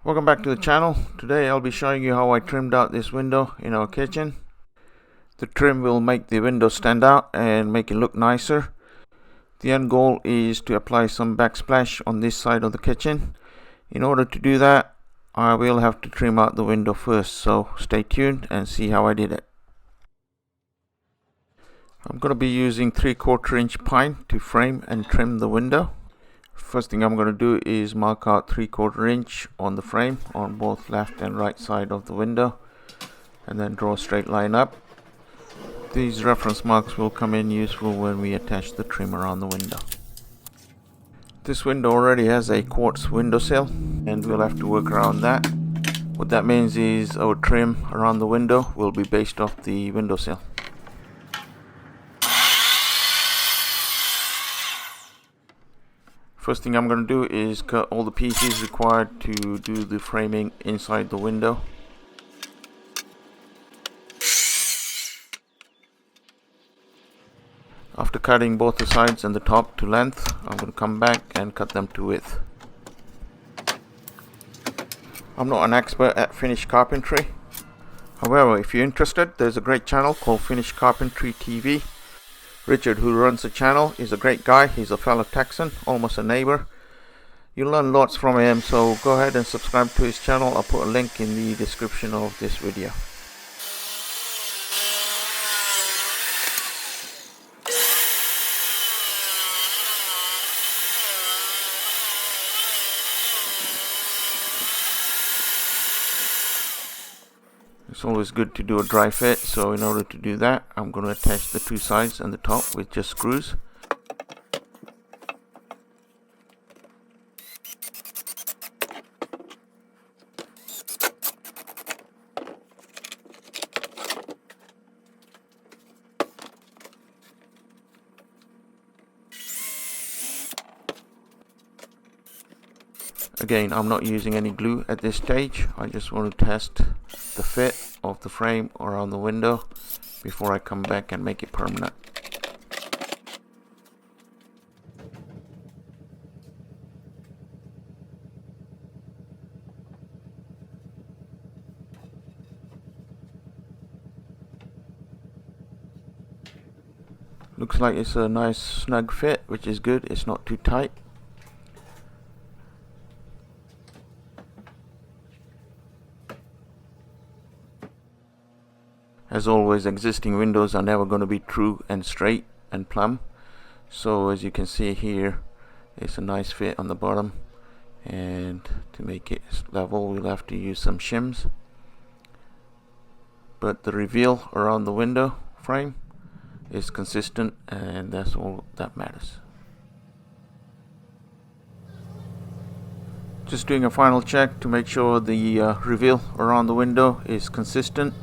Welcome back to the channel. Today I'll be showing you how I trimmed out this window in our kitchen. The trim will make the window stand out and make it look nicer. The end goal is to apply some backsplash on this side of the kitchen. In order to do that, I will have to trim out the window first, so stay tuned and see how I did it. I'm going to be using 3/4 inch pine to frame and trim the window. First thing I'm going to do is mark out 3/4 inch on the frame on both left and right side of the window, and then draw a straight line up. These reference marks will come in useful when we attach the trim around the window. This window already has a quartz windowsill and we'll have to work around that. What that means is our trim around the window will be based off the windowsill. First thing I'm going to do is cut all the pieces required to do the framing inside the window. After cutting both the sides and the top to length, I'm going to come back and cut them to width. I'm not an expert at Finish Carpentry. However, if you're interested, there's a great channel called Finish Carpentry TV. Richard, who runs the channel, is a great guy. He's a fellow Texan, almost a neighbor. You'll learn lots from him, so go ahead and subscribe to his channel. I'll put a link in the description of this video. It's always good to do a dry fit, so in order to do that, I'm going to attach the two sides and the top with just screws. Again, I'm not using any glue at this stage. I just want to test the fit of the frame around the window before I come back and make it permanent. Looks like it's a nice snug fit, which is good. It's not too tight. As always, existing windows are never going to be true and straight and plumb. So as you can see here, it's a nice fit on the bottom. And to make it level, we'll have to use some shims. But the reveal around the window frame is consistent, and that's all that matters. Just doing a final check to make sure the reveal around the window is consistent,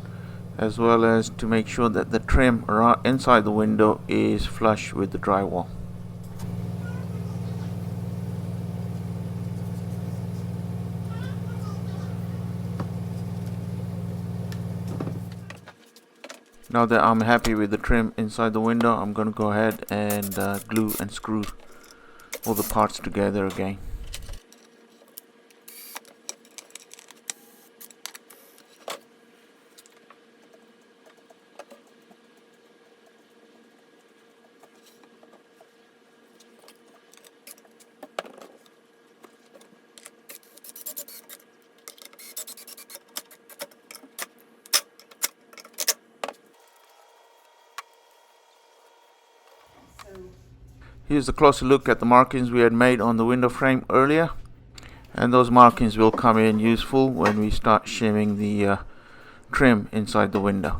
as well as to make sure that the trim around inside the window is flush with the drywall. Now that I'm happy with the trim inside the window, I'm going to go ahead and glue and screw all the parts together again. Here's a closer look at the markings we had made on the window frame earlier, and those markings will come in useful when we start shimming the trim inside the window.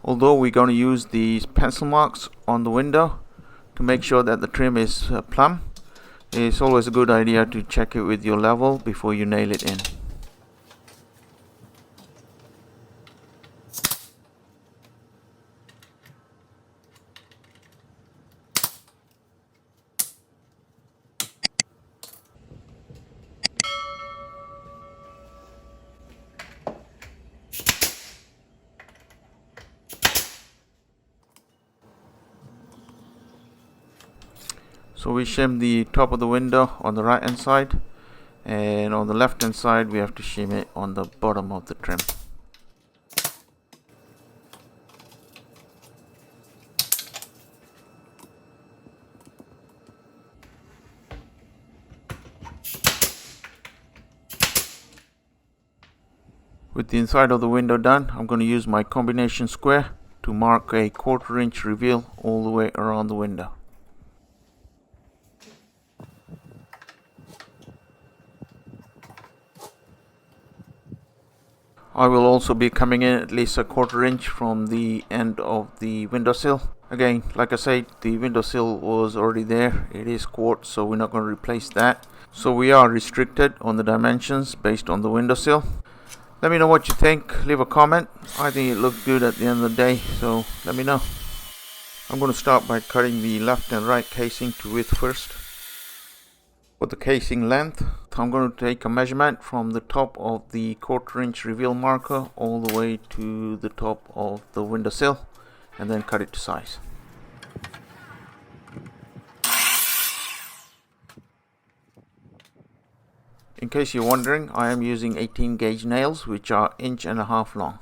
Although we're going to use these pencil marks on the window to make sure that the trim is plumb, it's always a good idea to check it with your level before you nail it in. So we shim the top of the window on the right hand side, and on the left hand side we have to shim it on the bottom of the trim. With the inside of the window done, I'm going to use my combination square to mark a 1/4 inch reveal all the way around the window. I will also be coming in at least a 1/4 inch from the end of the windowsill. Again, like I said, the windowsill was already there. It is quartz, so we're not going to replace that. So we are restricted on the dimensions based on the windowsill. Let me know what you think. Leave a comment. I think it looked good at the end of the day, so let me know. I'm going to start by cutting the left and right casing to width first. For the casing length, I'm going to take a measurement from the top of the 1/4 inch reveal marker all the way to the top of the windowsill, and then cut it to size. In case you're wondering, I am using 18 gauge nails, which are 1.5 inches long.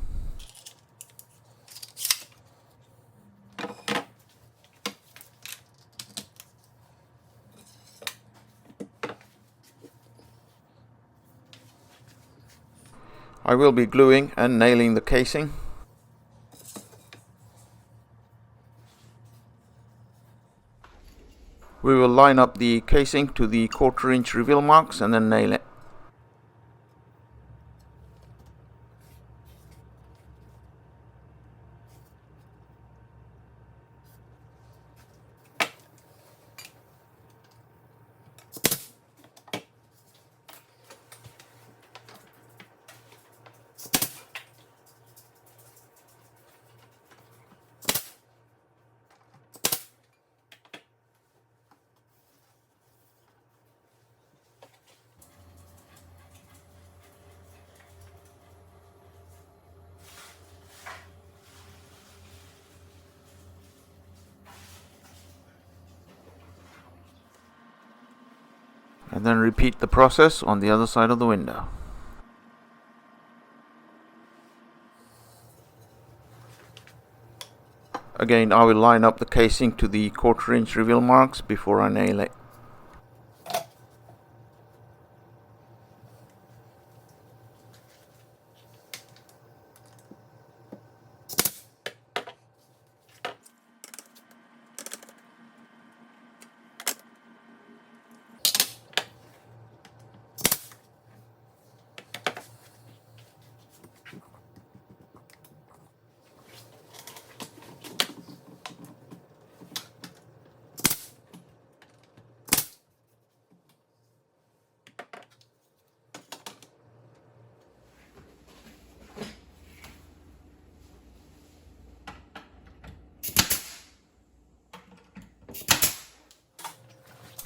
I will be gluing and nailing the casing. We will line up the casing to the 1/4 inch reveal marks and then nail it. And then repeat the process on the other side of the window. Again, I will line up the casing to the 1/4 inch reveal marks before I nail it.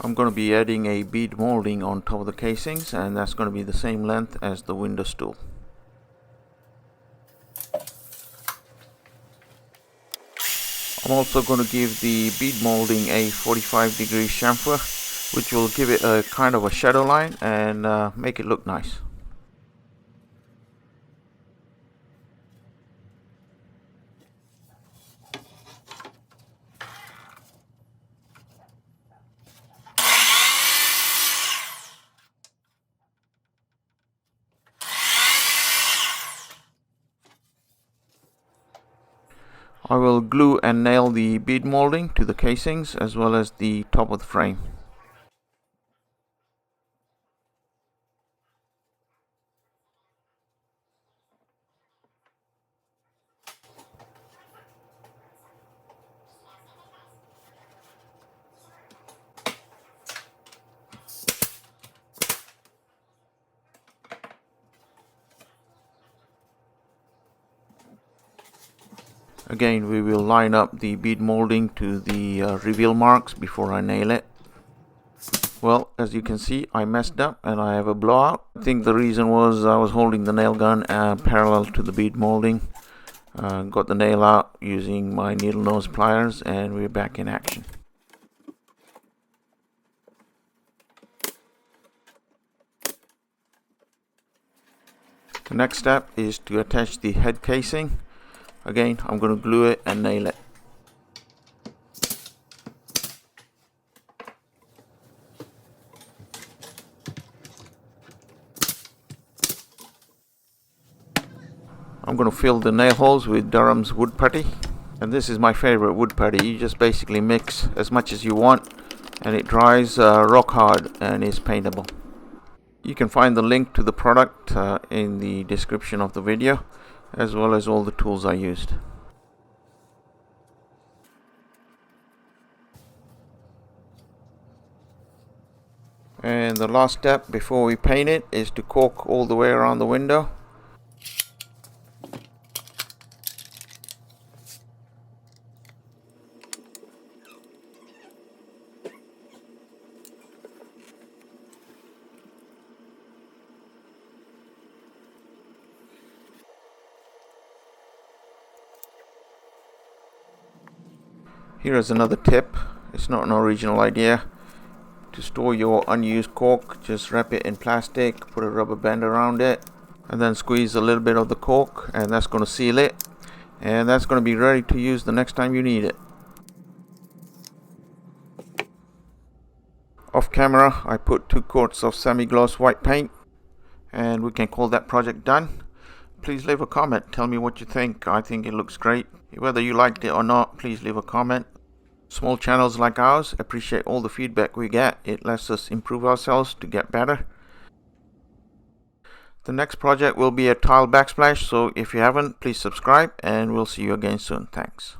I'm going to be adding a bead molding on top of the casings, and that's going to be the same length as the window stool. I'm also going to give the bead molding a 45-degree chamfer, which will give it a kind of a shadow line and make it look nice. I will glue and nail the bead molding to the casings as well as the top of the frame. Again, we will line up the bead molding to the reveal marks before I nail it. Well, as you can see, I messed up and I have a blowout. I think the reason was I was holding the nail gun parallel to the bead molding. Got the nail out using my needle nose pliers, and we're back in action. The next step is to attach the head casing. Again, I'm going to glue it and nail it. I'm going to fill the nail holes with Durham's wood putty, and this is my favorite wood putty. You just basically mix as much as you want and it dries rock hard and is paintable. You can find the link to the product in the description of the video, as well as all the tools I used. And the last step before we paint it is to caulk all the way around the window. Here is another tip. It's not an original idea. To store your unused caulk, just wrap it in plastic, put a rubber band around it, and then squeeze a little bit of the caulk, and that's going to seal it, and that's going to be ready to use the next time you need it. Off camera, I put 2 quarts of semi-gloss white paint, and we can call that project done. Please leave a comment, tell me what you think. I think it looks great. Whether you liked it or not, please leave a comment. Small channels like ours appreciate all the feedback we get. It lets us improve ourselves to get better. The next project will be a tile backsplash, so if you haven't, please subscribe, and we'll see you again soon. Thanks.